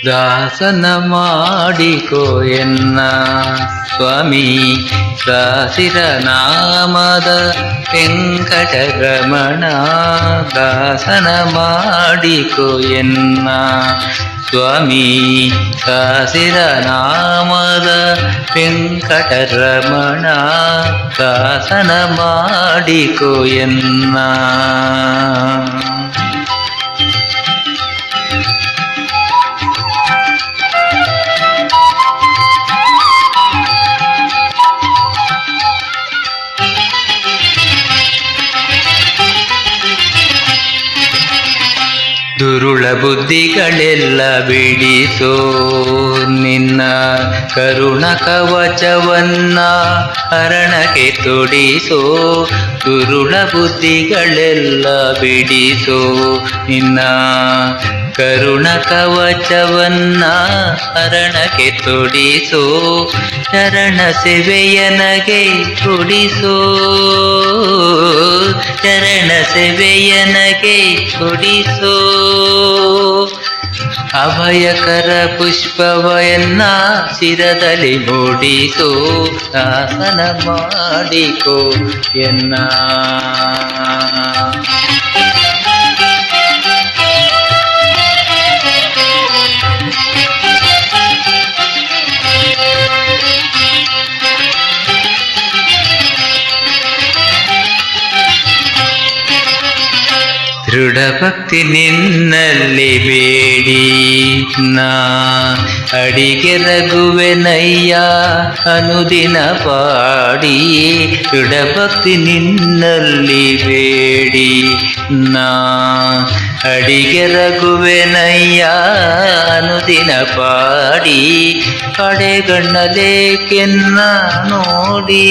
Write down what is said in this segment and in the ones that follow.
ದಾಸನ ಮಾಡಿಕೋ ಎನ್ನ ಸ್ವಾಮಿ ದಾಸಿರ ನಾಮದ ವೆಂಕಟರಮಣ. ದಾಸನ ಮಾಡಿಕೋ ಎನ್ನ ಸ್ವಾಮಿ ದಾಸಿರ ನಾಮದ ವೆಂಕಟರಮಣ. ದಾಸನ ಮಾಡಿಕೋ ಎನ್ನ. ದುರುಳ ಬುದ್ಧಿಗಳೆಲ್ಲ ಬಿಡಿಸೋ ನಿನ್ನ ಕರುಣ ಕವಚವನ್ನ ಹರಣಕ್ಕೆ ತೊಡಿಸೋ. ದುರುಳ ಬುದ್ಧಿಗಳೆಲ್ಲ ಬಿಡಿಸೋ ನಿನ್ನ ಕರುಣ ಕವಚವನ್ನ ಹರಣಕ್ಕೆ ತೊಡಿಸೋ. ಚರಣ ಸೇವೆಯನಗೆ ಕೊಡಿಸೋ ಚರಣ ಸೇವೆಯನಗೆ ಕೊಡಿಸೋ. ಅಭಯಕರ ಪುಷ್ಪವನ್ನ ಶಿರದಲ್ಲಿ ಮೂಡಿಸೋ. ದಾಸನ ಮಾಡಿಕೋ ಎನ್ನ. ದೃಢ ಭಕ್ತಿ ನಿನ್ನಲ್ಲಿ ಬೇಡಿ ನಾ ಅಡಿಗೆ ರಘುವೆನಯ್ಯ ಅನುದಿನ ಪಾಡಿ. ದೃಢ ಭಕ್ತಿ ನಿನ್ನಲ್ಲಿ ಬೇಡಿ ನಾ ಅಡಿಗೆ ರಘುವೆನಯ್ಯ ಅನುದಿನ ಪಾಡಿ. ಕಡೆಗಣ್ಣಲೇಕೆನ್ನ ನೋಡಿ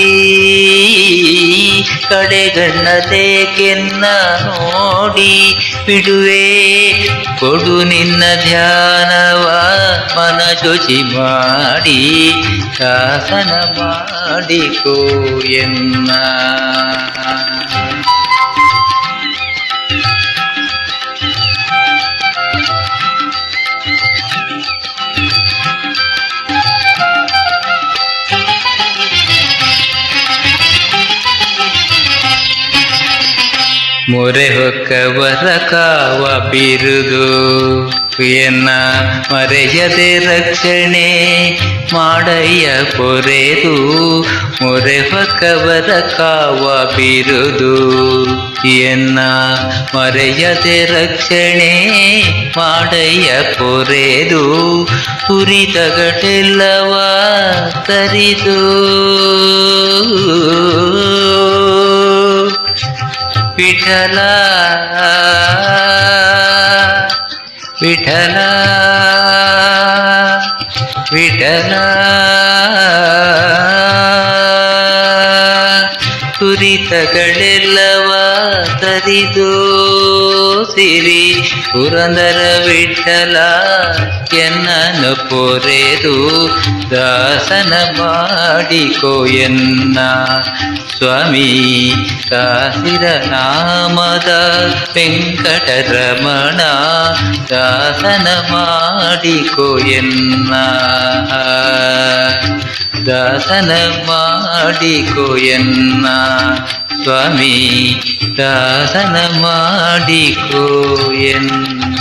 ಕಡೆಗಣ್ಣಲೇಕೆನ್ನ ನೋಡಿ. ಬಿಡುವೆ ಕೊಡು ನಿನ್ನ ಧ್ಯಾನವ ಮನ ಶುಚಿ ಮಾಡಿ. ದಾಸನ ಮಾಡಿಕೋ ಎನ್ನ. ಮೊರೆ ಹೊಕ್ಕವರ ಕಾವ ಬಿರುದು ಎನ್ನ ಮರೆಯದೆ ರಕ್ಷಣೆ ಮಾಡಯ್ಯ ಪೊರೆದು. ಮೊರೆ ಹೊಕ್ಕವರ ಕಾವ ಬಿರುದು ಎನ್ನ ಮರೆಯದೆ ರಕ್ಷಣೆ ಮಾಡಯ್ಯ ಪೊರೆದು. ಹುರಿತಗಟೆಲ್ಲವ ತರಿದು ವಿಠಲ ವಿಠಲ ವಿಠಲ. ತುರಿತಗಳೆಲ್ಲವ ತರಿದು ಸಿರಿ ಪುರಂದರ ವಿಠಲ ಎನ್ನನು ಪೊರೆದು. ದಾಸನ ಮಾಡಿಕೋ ಎನ್ನ ಸ್ವಾಮಿ ದಾಸಿರ ನಾಮದ ವೆಂಕಟರಮಣ. ದಾಸನ ಮಾಡಿಕೋ ಎನ್ನ ದಾಸನ ಮಾಡಿಕೋ ಎನ್ನ ಸ್ವಾಮಿ ದಾಸನ ಮಾಡಿಕೋ ಎನ್ನ.